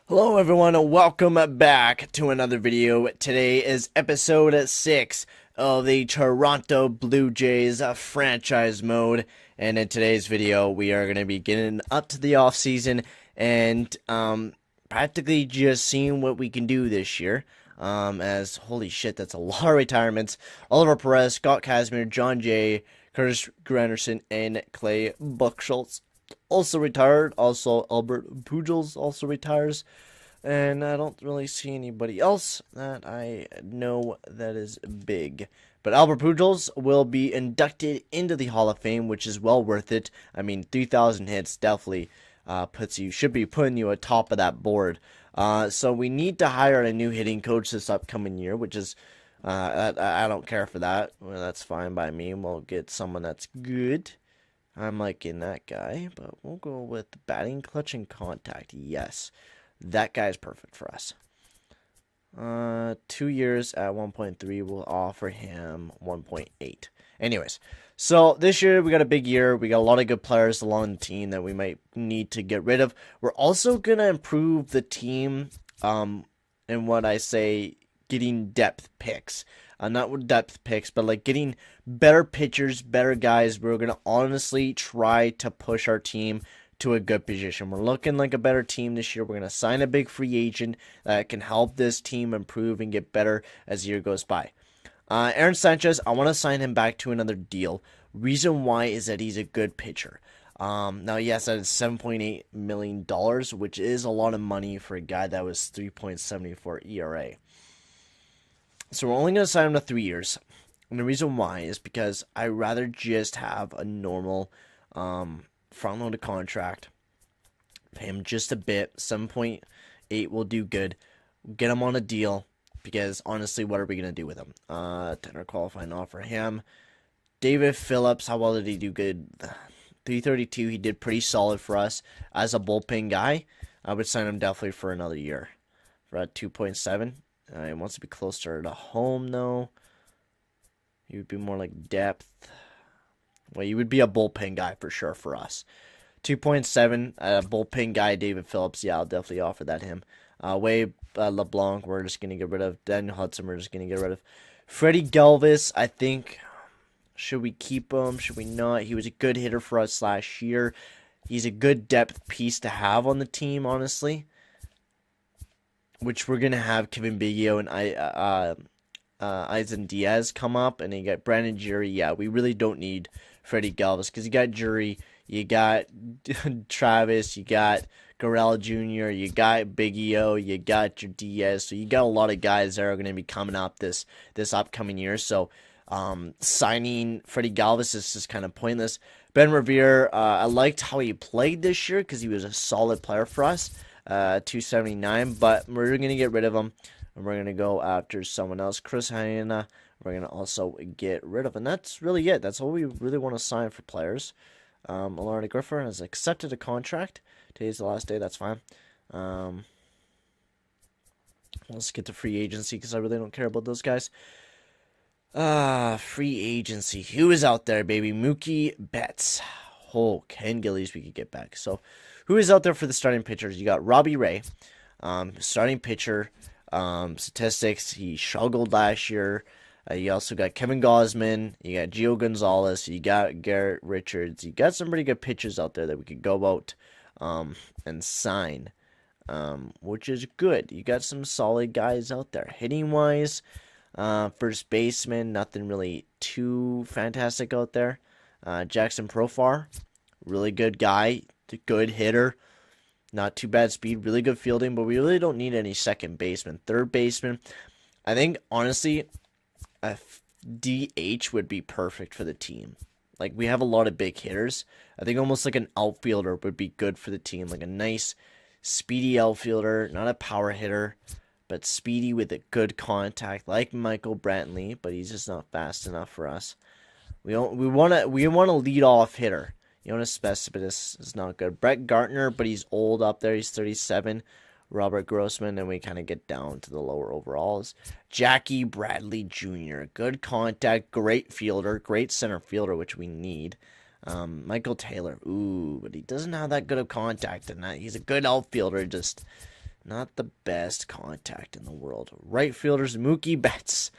Hello everyone and welcome back to another video. Today is episode 6 of the Toronto Blue Jays franchise mode, and in today's video we are going to be getting up to the offseason and practically just seeing what we can do this year. As holy shit, that's a lot of retirements. Oliver Perez, Scott Kazmir, John Jay, Curtis Granderson, and Clay Buchholz also retired. Also, Albert Pujols also retires. And I don't really see anybody else that I know that is big. But Albert Pujols will be inducted into the Hall of Fame, which is well worth it. I mean, 3,000 hits definitely should be putting you atop of that board. So we need to hire a new hitting coach this upcoming year, which is, I don't care for that. Well, that's fine by me. We'll get someone that's good. I'm liking that guy, but we'll go with batting, clutch, and contact. Yes, that guy's perfect for us. 2 years at 1.3. We'll offer him 1.8. Anyways, so this year we got a big year. We got a lot of good players along the team that we might need to get rid of. We're also gonna improve the team. And what I say, getting depth picks. Not with depth picks, but like getting better pitchers, better guys. We're going to honestly try to push our team to a good position. We're looking like a better team this year. We're going to sign a big free agent that can help this team improve and get better as the year goes by. Aaron Sanchez, I want to sign him back to another deal. Reason why is that he's a good pitcher. Now, yes, that is $7.8 million, which is a lot of money for a guy that was 3.74 ERA. So we're only going to sign him to 3 years. And the reason why is because I'd rather just have a normal front-loaded contract. Pay him just a bit. 7.8 will do good. Get him on a deal. Because, honestly, what are we going to do with him? 10 qualifying offer him. David Phillips, how well did he do? Good. 332, he did pretty solid for us. As a bullpen guy, I would sign him definitely for another year. For a 2.7. He wants to be closer to home, though. He would be more like depth. Well, he would be a bullpen guy for sure for us. 2.7, bullpen guy, David Phillips. Yeah, I'll definitely offer that him. Wade LeBlanc, we're just going to get rid of. Daniel Hudson, we're just going to get rid of. Freddie Galvis, I think, should we keep him? Should we not? He was a good hitter for us last year. He's a good depth piece to have on the team, honestly. Which we're going to have Kevin Biggio and Eisen Diaz come up. And you got Brandon Jury. Yeah, we really don't need Freddie Galvis. Because you got Jury, you got Travis, you got Garrell Jr., you got Biggio, you got your Diaz. So you got a lot of guys that are going to be coming up this upcoming year. So signing Freddie Galvis is just kind of pointless. Ben Revere, I liked how he played this year because he was a solid player for us. 279, but we're going to get rid of him, and we're going to go after someone else. Chris Hyena, we're going to also get rid of, and that's really it. That's all we really want to sign for players. Alana Griffin has accepted a contract. Today's the last day, that's fine. Let's get to free agency, because I really don't care about those guys. Free agency. Who is out there, baby? Mookie Betts. Oh, Ken Gillies we could get back. So, who is out there for the starting pitchers? You got Robbie Ray, starting pitcher. Statistics, he struggled last year. You also got Kevin Gausman. You got Gio Gonzalez. You got Garrett Richards. You got some pretty good pitchers out there that we could go out and sign, which is good. You got some solid guys out there. Hitting-wise, first baseman, nothing really too fantastic out there. Jackson Profar, really good guy, good hitter, not too bad speed, really good fielding, but we really don't need any second baseman. Third baseman, I think, honestly, a DH would be perfect for the team. Like, we have a lot of big hitters. I think almost like an outfielder would be good for the team, like a nice, speedy outfielder, not a power hitter, but speedy with a good contact, like Michael Brantley, but he's just not fast enough for us. We want a lead-off hitter. Jonas Cespedes is not good. Brett Gardner, but he's old up there. He's 37. Robert Grossman, and we kind of get down to the lower overalls. Jackie Bradley Jr., good contact, great fielder, great center fielder, which we need. Michael Taylor, ooh, but he doesn't have that good of contact, and that he's a good outfielder, just Not the best contact in the world. Right fielder's Mookie Betts.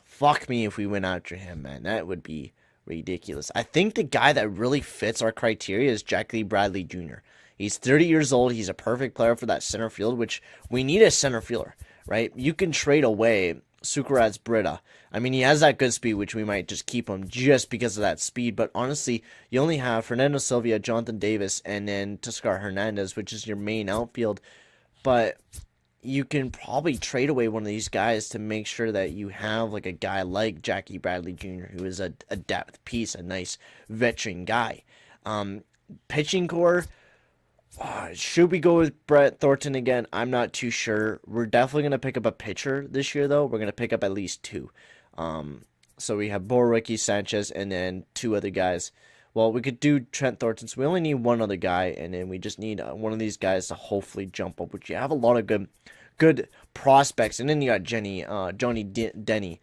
Fuck me if we went after him, man. That would be ridiculous. I think the guy that really fits our criteria is Jackie Bradley Jr. He's 30 years old. He's a perfect player for that center field, which we need a center fielder, right? You can trade away Sukaraz Brita. I mean, he has that good speed, which we might just keep him just because of that speed. But honestly, you only have Fernando Sylvia, Jonathan Davis, and then Teoscar Hernandez, which is your main outfield. But you can probably trade away one of these guys to make sure that you have like a guy like Jackie Bradley Jr., who is a depth piece, a nice veteran guy. Pitching core, should we go with Brett Thornton again? I'm not too sure. We're definitely going to pick up a pitcher this year, though. We're going to pick up at least two. So we have Boricki, Sanchez, and then two other guys. Well, we could do Trent Thornton, so we only need one other guy, and then we just need one of these guys to hopefully jump up, which you have a lot of good prospects. And then you got Johnny Denny.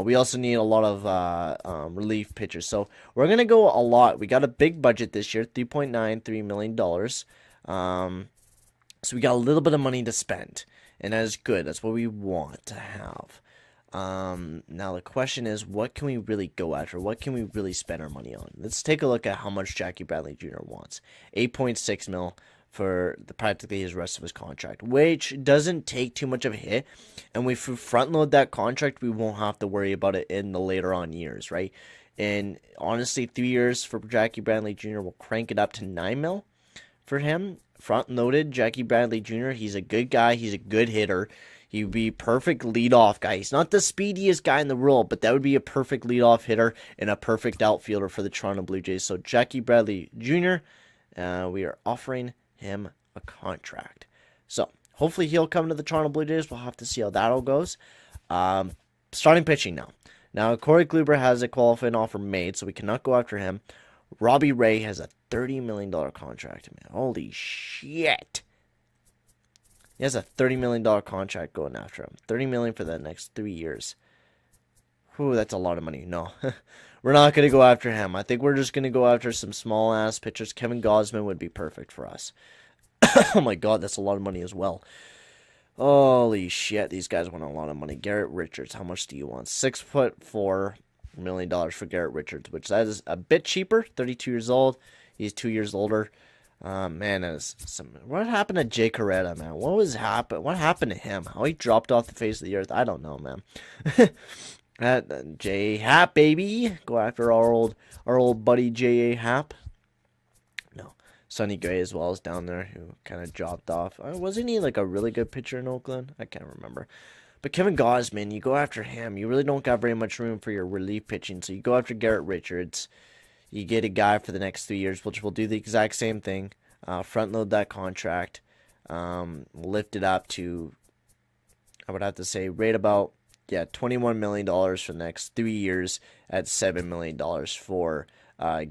We also need a lot of relief pitchers. So we're going to go a lot. We got a big budget this year, $3.93 million. So we got a little bit of money to spend, and that is good. That's what we want to have. Now the question is, what can we really go after? What can we really spend our money on? Let's take a look at how much Jackie Bradley Jr. wants. $8.6 million for practically his rest of his contract, which doesn't take too much of a hit. And if we front load that contract, we won't have to worry about it in the later on years, right? And honestly, 3 years for Jackie Bradley Jr. will crank it up to $9 million for him. Front loaded, Jackie Bradley Jr. He's a good guy. He's a good hitter. He would be a perfect leadoff guy. He's not the speediest guy in the world, but that would be a perfect leadoff hitter and a perfect outfielder for the Toronto Blue Jays. So Jackie Bradley Jr., we are offering him a contract. So hopefully he'll come to the Toronto Blue Jays. We'll have to see how that all goes. Starting pitching now. Now, Corey Kluber has a qualifying offer made, so we cannot go after him. Robbie Ray has a $30 million contract, man. Holy shit. He has a $30 million contract going after him. $30 million for the next 3 years. Whew, that's a lot of money. No, we're not going to go after him. I think we're just going to go after some small-ass pitchers. Kevin Gausman would be perfect for us. Oh my god, that's a lot of money as well. Holy shit, these guys want a lot of money. Garrett Richards, how much do you want? $6.4 million for Garrett Richards, which that is a bit cheaper. 32 years old. He's 2 years older. Man, what happened to Jay Coretta, man? What happened to him? How he dropped off the face of the earth? I don't know, man. J.A. Happ, baby. Go after our old buddy J.A. Happ. No. Sonny Gray as well is down there, who kind of dropped off. Wasn't he like a really good pitcher in Oakland? I can't remember. But Kevin Gausman, you go after him. You really don't got very much room for your relief pitching, so you go after Garrett Richards. You get a guy for the next 3 years, which will do the exact same thing. Front load that contract. Lift it up to, I would have to say, right about, $21 million for the next 3 years at $7 million for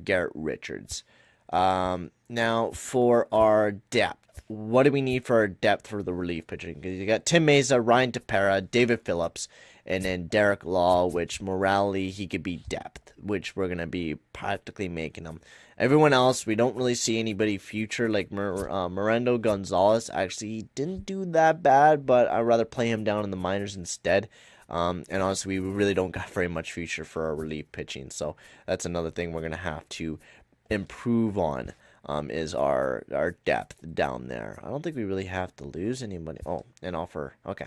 Garrett Richards. Now, for our depth, what do we need for our depth for the relief pitching? Because you got Tim Mesa, Ryan Tepera, David Phillips, and then Derek Law, which morally he could be depth, which we're going to be practically making him. Everyone else, we don't really see anybody future, like Mirando Gonzalez. Actually, he didn't do that bad, but I'd rather play him down in the minors instead. And honestly, we really don't got very much future for our relief pitching. So that's another thing we're going to have to improve on, is our depth down there. I don't think we really have to lose anybody. Oh, and offer. Okay.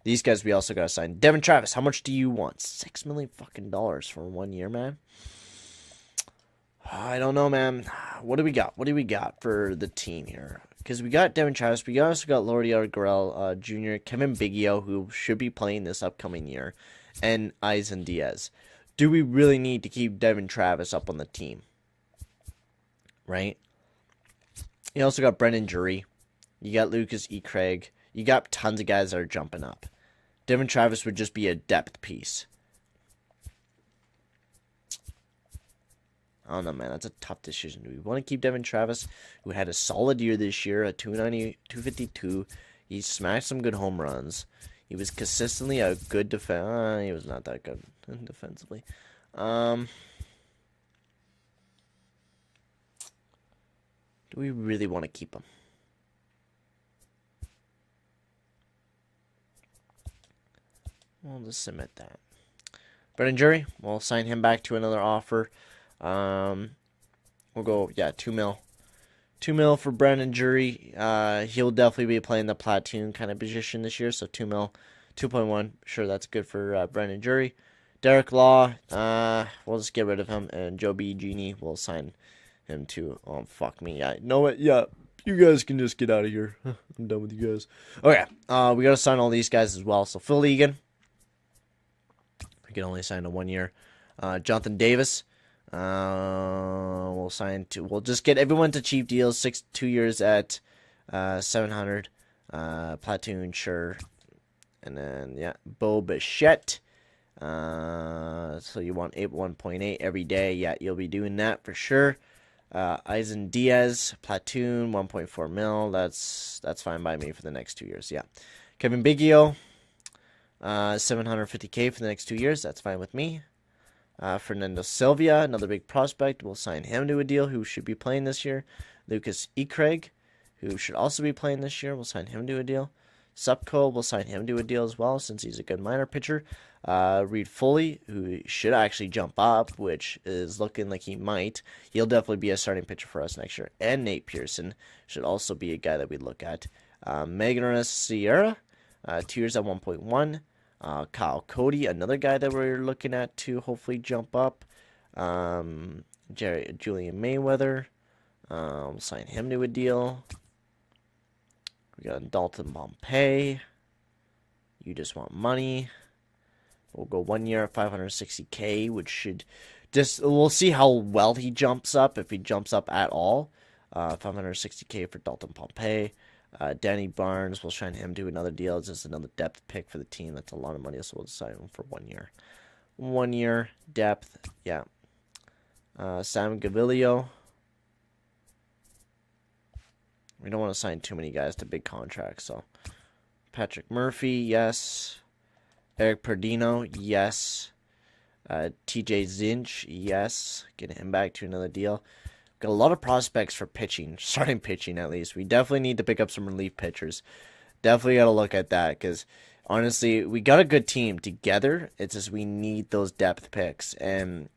These guys we also got to sign. Devin Travis, how much do you want? $6 million fucking dollars for 1 year, man. I don't know, man. What do we got? What do we got for the team here? Because we got Devin Travis. We also got Lordy Gurriel Jr., Kevin Biggio, who should be playing this upcoming year, and Eisen Diaz. Do we really need to keep Devin Travis up on the team? Right? You also got Brendan Drury. You got Lucas E. Craig. You got tons of guys that are jumping up. Devin Travis would just be a depth piece. I don't know, man. That's a tough decision. Do we want to keep Devin Travis, who had a solid year this year at 290, 252? He smashed some good home runs. He was consistently a good defense. He was not that good defensively. Do we really want to keep him? We'll just submit that. Brennan Jury, we'll sign him back to another offer. We'll go, yeah, 2 mil. 2 mil for Brennan Jury. He'll definitely be playing the platoon kind of position this year, so 2 mil. 2.1, sure, that's good for Brennan Jury. Derek Law, we'll just get rid of him. And Joe B. Genie, we'll sign him to, oh, fuck me. I know it, yeah. You guys can just get out of here. I'm done with you guys. Okay, we got to sign all these guys as well. So, Phil Egan. We can only sign a 1 year. Jonathan Davis. We'll sign to. We'll just get everyone to cheap deals. 2 years at 700. Platoon, sure. And then, yeah, Bo Bichette. So you want 1.8 every day. Yeah, you'll be doing that for sure. Eisen Diaz, platoon, 1.4 mil. That's fine by me for the next 2 years. Yeah. Kevin Biggio, 750K for the next 2 years. That's fine with me. Fernando Silva, another big prospect. We'll sign him to a deal, who should be playing this year. Lucas Craig, who should also be playing this year. We'll sign him to a deal. Supco, we'll sign him to a deal as well, since he's a good minor pitcher. Reed Foley, who should actually jump up, which is looking like he might. He'll definitely be a starting pitcher for us next year. And Nate Pearson should also be a guy that we look at. Magnus Sierra, 2 years at 1.1. Kyle Cody, another guy that we're looking at to hopefully jump up. Julian Mayweather, we'll sign him to a deal. We got Dalton Pompey. You just want money. We'll go 1 year at 560K, which should just, we'll see how well he jumps up, if he jumps up at all. 560K for Dalton Pompey. Danny Barnes, we'll sign him to another deal. It's just another depth pick for the team. That's a lot of money, so we'll sign him for 1 year. 1 year depth, yeah. Sam Gaviglio. We don't want to sign too many guys to big contracts, so. Patrick Murphy, yes. Eric Perdino, yes. TJ Zinch, yes. Getting him back to another deal. Got a lot of prospects for pitching, starting pitching at least. We definitely need to pick up some relief pitchers. Definitely got to look at that, because honestly, we got a good team together. It's just we need those depth picks. And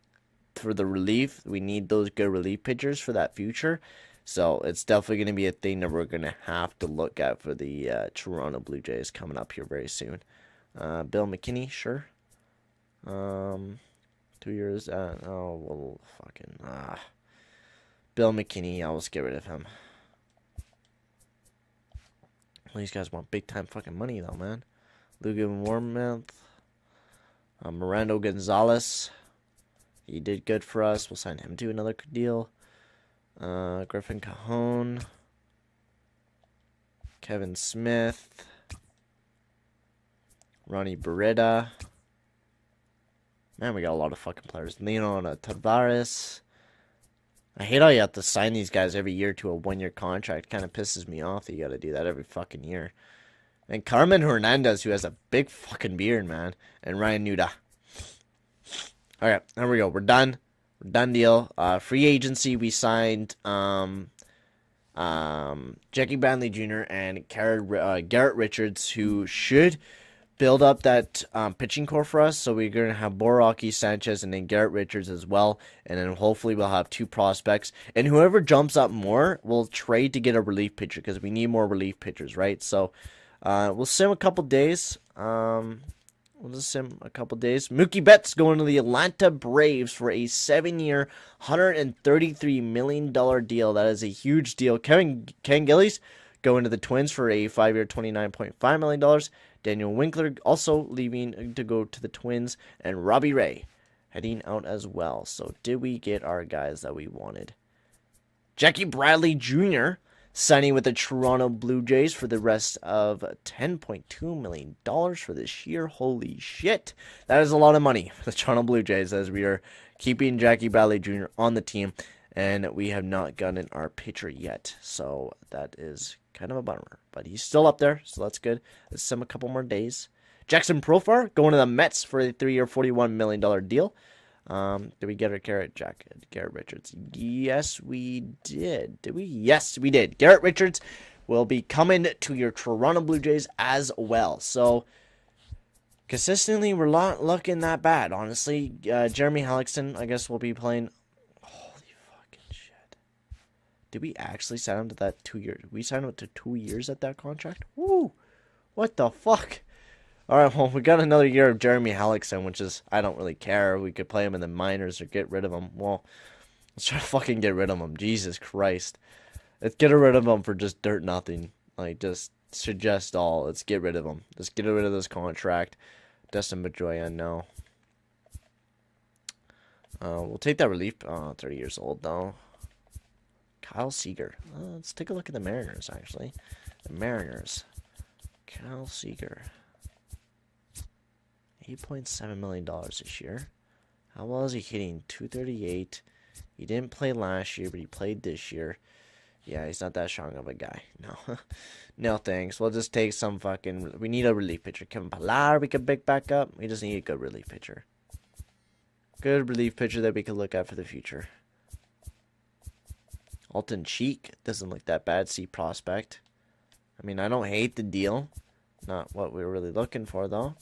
for the relief, we need those good relief pitchers for that future. So it's definitely going to be a thing that we're going to have to look at for the Toronto Blue Jays coming up here very soon. Bill McKinney, sure. 2 years. Well, fucking. Bill McKinney, I'll just get rid of him. Well, these guys want big time fucking money though, man. Logan Warmouth. Mirando Gonzalez. He did good for us. We'll sign him to another deal. Griffin Cajon. Kevin Smith. Ronnie Beretta. Man, we got a lot of fucking players. Leonardo Tavares. I hate how you have to sign these guys every year to a 1 year contract. Kind of pisses me off that you got to do that every fucking year. And Carmen Hernandez, who has a big fucking beard, man. And Ryan Nuda. Alright, there we go. We're done. Done deal. Free agency, we signed Jackie Bradley Jr. and Garrett Richards, who should build up that pitching core for us. So we're going to have Boraki, Sanchez, and then Garrett Richards as well. And then hopefully we'll have 2 prospects. And whoever jumps up more, we'll trade to get a relief pitcher, because we need more relief pitchers, right? So we'll sim a couple days. We'll just sim a couple days. Mookie Betts going to the Atlanta Braves for a 7-year, $133 million deal. That is a huge deal. Ken Gillies going to the Twins for a 5-year, $29.5 million. Daniel Winkler also leaving to go to the Twins. And Robbie Ray heading out as well. So did we get our guys that we wanted? Jackie Bradley Jr. signing with the Toronto Blue Jays for the rest of $10.2 million for this year. Holy shit. That is a lot of money for the Toronto Blue Jays, as we are keeping Jackie Bradley Jr. on the team. And we have not gotten our pitcher yet. So that is kind of a bummer. But he's still up there, so that's good. Let's sim a couple more days. Jackson Profar going to the Mets for a 3-year, $41 million deal. Did we get a Garrett Richards? Yes, we did. Did we? Yes, we did. Garrett Richards will be coming to your Toronto Blue Jays as well. So consistently, we're not looking that bad, honestly. Jeremy Hellickson, I guess, will be playing. Holy fucking shit. Did we actually sign him to that 2 years? We signed him to 2 years at that contract? Woo! What the fuck? Alright, well, we got another year of Jeremy Hellickson, which is, I don't really care. We could play him in the minors or get rid of him. Well, let's try to fucking get rid of him. Jesus Christ. Let's get rid of him for just dirt nothing. Like, just suggest all. Let's get rid of him. Let's get rid of this contract. Dustin Pedroia, no. We'll take that relief. 30 years old, though. Kyle Seager. Let's take a look at the Mariners, actually. The Mariners. Kyle Seager. $8.7 million this year. How well is he hitting? 238. He didn't play last year, but he played this year. Yeah, he's not that strong of a guy. No. No thanks. We'll just take some fucking... We need a relief pitcher. Kevin Pillar we could pick back up. We just need a good relief pitcher. Good relief pitcher that we could look at for the future. Alton Cheek. Doesn't look that bad. C prospect. I mean, I don't hate the deal. Not what we were really looking for, though.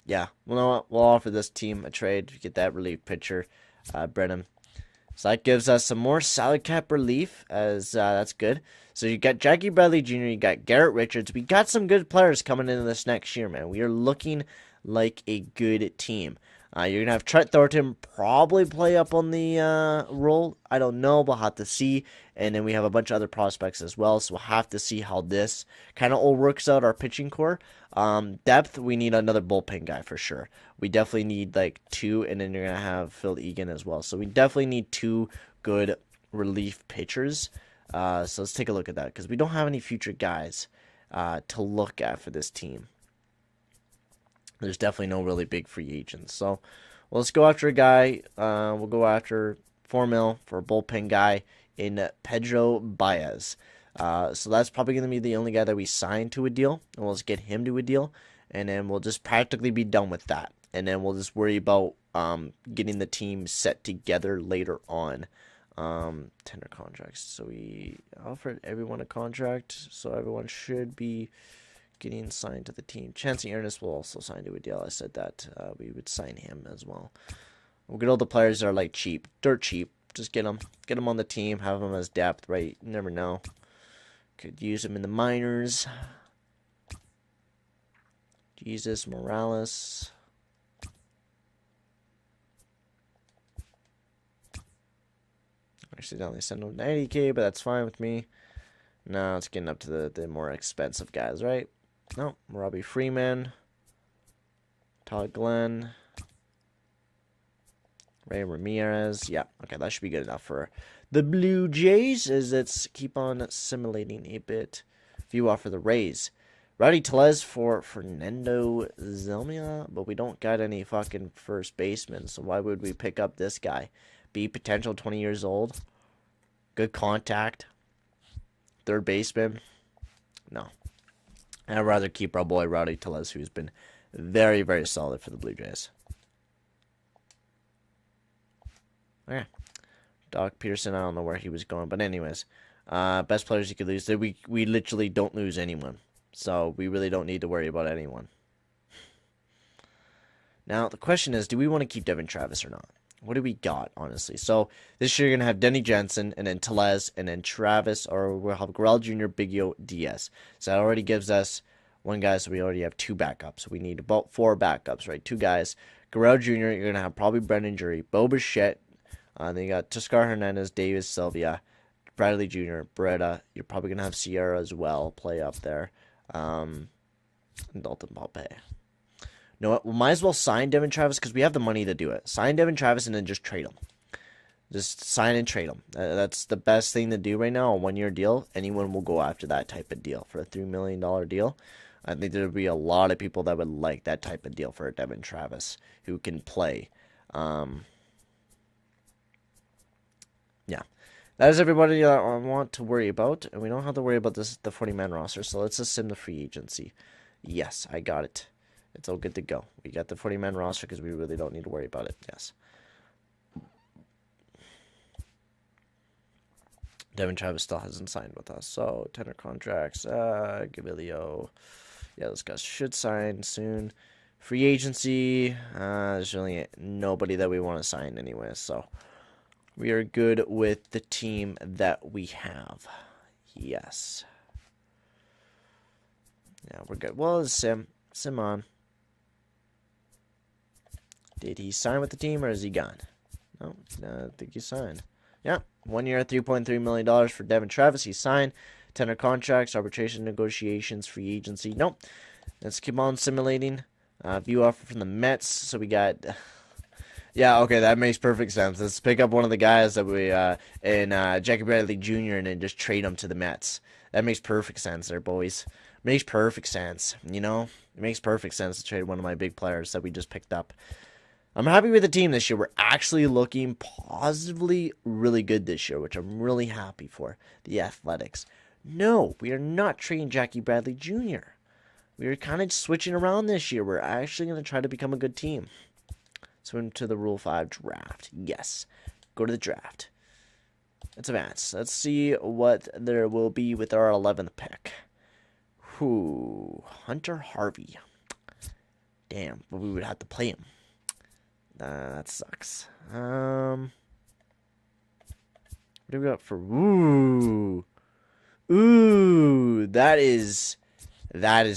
Yeah, well, you know what? We'll offer this team a trade to get that relief pitcher, Brenham. So that gives us some more salary cap relief, as that's good. So you got Jackie Bradley Jr., you got Garrett Richards. We got some good players coming into this next year, man. We are looking like a good team. You're going to have Trent Thornton probably play up on the role. I don't know. We'll have to see. And then we have a bunch of other prospects as well. So we'll have to see how this kind of all works out, our pitching core. Depth, we need another bullpen guy for sure. We definitely need like 2. And then you're going to have Phil Egan as well. So we definitely need 2 good relief pitchers. So let's take a look at that. Because we don't have any future guys to look at for this team. There's definitely no really big free agents. So, well, let's go after a guy. We'll go after $4 million for a bullpen guy in Pedro Baez. So that's probably going to be the only guy that we sign to a deal. And we'll just get him to a deal. And then we'll just practically be done with that. And then we'll just worry about getting the team set together later on. Tender contracts. So we offered everyone a contract. So everyone should be getting signed to the team. Chancey Ernest will also sign to a deal. I said that we would sign him as well. We'll get all the players that are like cheap, dirt cheap. Just get them on the team. Have them as depth, right? You never know. Could use them in the minors. Jesus Morales. Accidentally send them 90K, but that's fine with me. Now it's getting up to the more expensive guys, right? No, Robbie Freeman, Todd Glenn, Ray Ramirez. Yeah, okay, that should be good enough for the Blue Jays, as it's keep on simulating a bit. View off for the Rays. Rowdy Tellez for Fernando Zelmia, but we don't got any fucking first baseman, so why would we pick up this guy? Be potential 20 years old. Good contact. Third baseman. No. I'd rather keep our boy Rowdy Tellez, who's been very, very solid for the Blue Jays. Okay. Doc Peterson, I don't know where he was going. But anyways, best players you could lose. We literally don't lose anyone. So we really don't need to worry about anyone. Now, the question is, do we want to keep Devin Travis or not? What do we got, honestly? So this year you're going to have Denny Jensen, and then Tellez, and then Travis, or we'll have Guerrero Jr., Biggio, Diaz. So that already gives us one guy, so we already have 2 backups. We need about 4 backups, right? 2 guys. Guerrero Jr., you're going to have probably Brendan Drury, Bo Bichette, then you got Toscar Hernandez, Davis Sylvia, Bradley Jr., Beretta. You're probably going to have Sierra as well play up there. And Dalton Palpe. You know what? We might as well sign Devin Travis because we have the money to do it. Sign Devin Travis and then just trade him. Just sign and trade him. That's the best thing to do right now, a 1-year deal. Anyone will go after that type of deal for a $3 million deal. I think there would be a lot of people that would like that type of deal for a Devin Travis who can play. Yeah. That is everybody that I want to worry about. And we don't have to worry about the 40-man roster. So let's assume the free agency. Yes, I got it. It's all good to go. We got the 40-man roster because we really don't need to worry about it. Yes. Devin Travis still hasn't signed with us. So, tender contracts. Gavilio. Yeah, those guys should sign soon. Free agency, there's really nobody that we want to sign anyway, so we are good with the team that we have. Yes. Yeah, we're good. Well, Simon. Did he sign with the team, or is he gone? No, I think he signed. Yeah, 1 year, $3.3 million for Devin Travis. He signed. Tender contracts, arbitration negotiations, free agency. Nope. Let's keep on simulating. View offer from the Mets. So we got... Yeah, okay, that makes perfect sense. Let's pick up one of the guys that we in Jackie Bradley Jr. and then just trade him to the Mets. That makes perfect sense there, boys. Makes perfect sense, you know? It makes perfect sense to trade one of my big players that we just picked up. I'm happy with the team this year. We're actually looking positively really good this year, which I'm really happy for. The Athletics. No, we are not trading Jackie Bradley Jr. We are kind of switching around this year. We're actually going to try to become a good team. Swim to the Rule 5 draft. Yes. Go to the draft. Let's advance. Let's see what there will be with our 11th pick. Who? Hunter Harvey. Damn, but we would have to play him. That sucks. What do we got for... Ooh, that is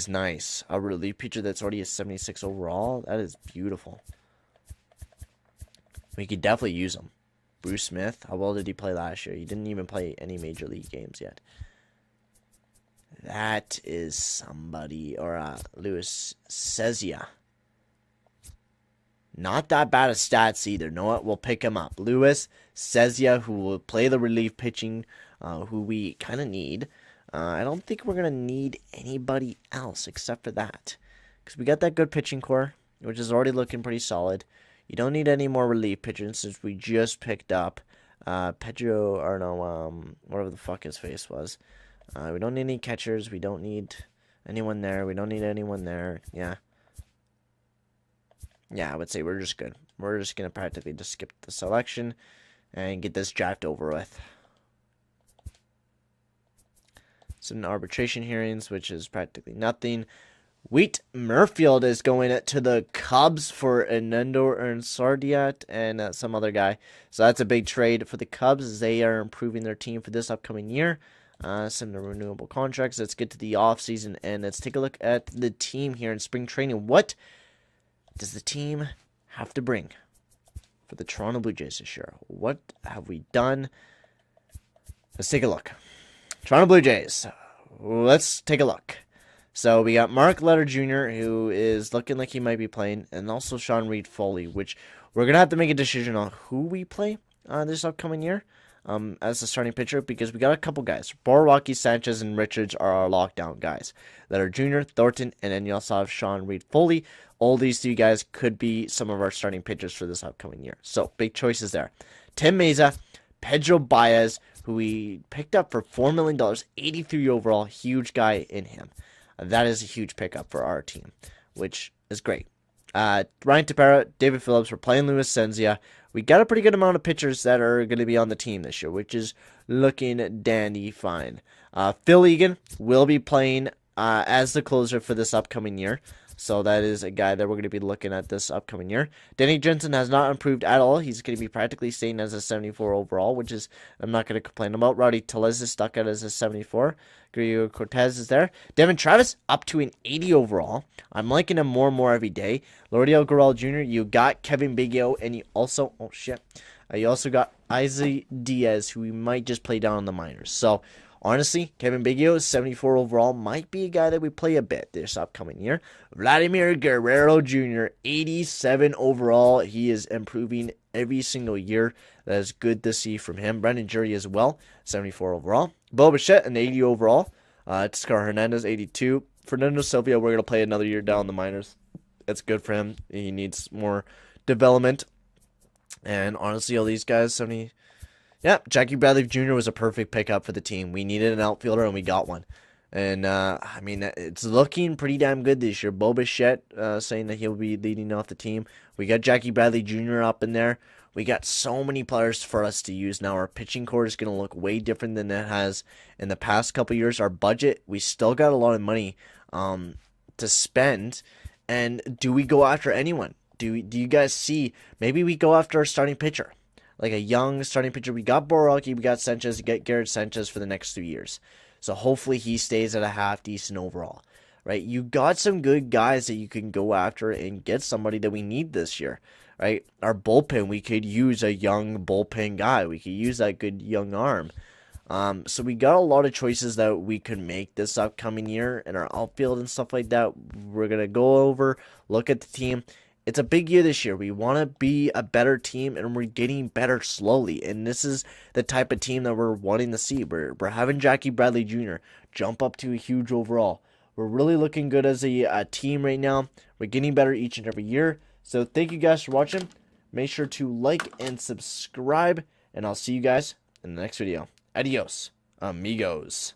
nice. A relief pitcher that's already a 76 overall. That is beautiful. We could definitely use him. Bruce Smith. How well did he play last year? He didn't even play any major league games yet. That is somebody. Or Luis Cezia. Not that bad of stats either. Know what? We'll pick him up. Luis Cezia, who will play the relief pitching, who we kind of need. I don't think we're going to need anybody else except for that. Because we got that good pitching core, which is already looking pretty solid. You don't need any more relief pitchers since we just picked up Pedro, or no, whatever the fuck his face was. We don't need any catchers. We don't need anyone there. We don't need anyone there. Yeah. Yeah, I would say we're just good. We're just going to practically just skip the selection and get this draft over with. Some arbitration hearings, which is practically nothing. Wheat Murfield is going to the Cubs for Enendo Sardiat and some other guy. So that's a big trade for the Cubs. They are improving their team for this upcoming year. Some renewable contracts. Let's get to the offseason and let's take a look at the team here in spring training. What does the team have to bring for the Toronto Blue Jays this year? What have we done? Let's take a look. Toronto Blue Jays. Let's take a look. So we got Mark Letter Jr., who is looking like he might be playing, and also Sean Reed Foley, which we're going to have to make a decision on who we play this upcoming year as the starting pitcher, because we got a couple guys. Borowaki, Sanchez, and Richards are our lockdown guys. Letter Jr., Thornton, and then you also have Sean Reed Foley. All these three guys could be some of our starting pitchers for this upcoming year. So, big choices there. Tim Meza, Pedro Baez, who we picked up for $4 million, 83 overall, huge guy in him. That is a huge pickup for our team, which is great. Ryan Tepera, David Phillips, we're playing Luis Cenzia. We got a pretty good amount of pitchers that are going to be on the team this year, which is looking dandy fine. Phil Egan will be playing as the closer for this upcoming year. So that is a guy that we're going to be looking at this upcoming year. Danny Jensen has not improved at all. He's going to be practically staying as a 74 overall, which is I'm not going to complain about. Rowdy Tellez is stuck out as a 74. Grillo Cortez is there. Devin Travis up to an 80 overall. I'm liking him more and more every day. Lourdes Gurriel Jr., you got Kevin Biggio, and you also, you also got Izzy Diaz, who we might just play down in the minors. So, honestly, Kevin Biggio, 74 overall, might be a guy that we play a bit this upcoming year. Vladimir Guerrero Jr., 87 overall. He is improving every single year. That is good to see from him. Brendan Jury as well, 74 overall. Bo Bichette, an 80 overall. Teoscar Hernandez, 82. Fernando Silva, we're going to play another year down in the minors. That's good for him. He needs more development. And honestly, all these guys, 70... Yeah, Jackie Bradley Jr. was a perfect pickup for the team. We needed an outfielder, and we got one. And, I mean, it's looking pretty damn good this year. Bo Bichette saying that he'll be leading off the team. We got Jackie Bradley Jr. up in there. We got so many players for us to use now. Our pitching core is going to look way different than it has in the past couple years. Our budget, we still got a lot of money to spend, and do we go after anyone? Do you guys see maybe we go after a starting pitcher, like a young starting pitcher? We got Boraki, we got Sanchez, we get Garrett Sanchez for the next 3 years. So hopefully he stays at a half decent overall, right? You got some good guys that you can go after and get somebody that we need this year, right? Our bullpen, we could use a young bullpen guy. We could use that good young arm. So we got a lot of choices that we could make this upcoming year in our outfield and stuff like that. We're going to go over, look at the team. It's a big year this year. We want to be a better team, and we're getting better slowly. And this is the type of team that we're wanting to see. We're having Jackie Bradley Jr. jump up to a huge overall. We're really looking good as a team right now. We're getting better each and every year. So thank you guys for watching. Make sure to like and subscribe, and I'll see you guys in the next video. Adios, amigos.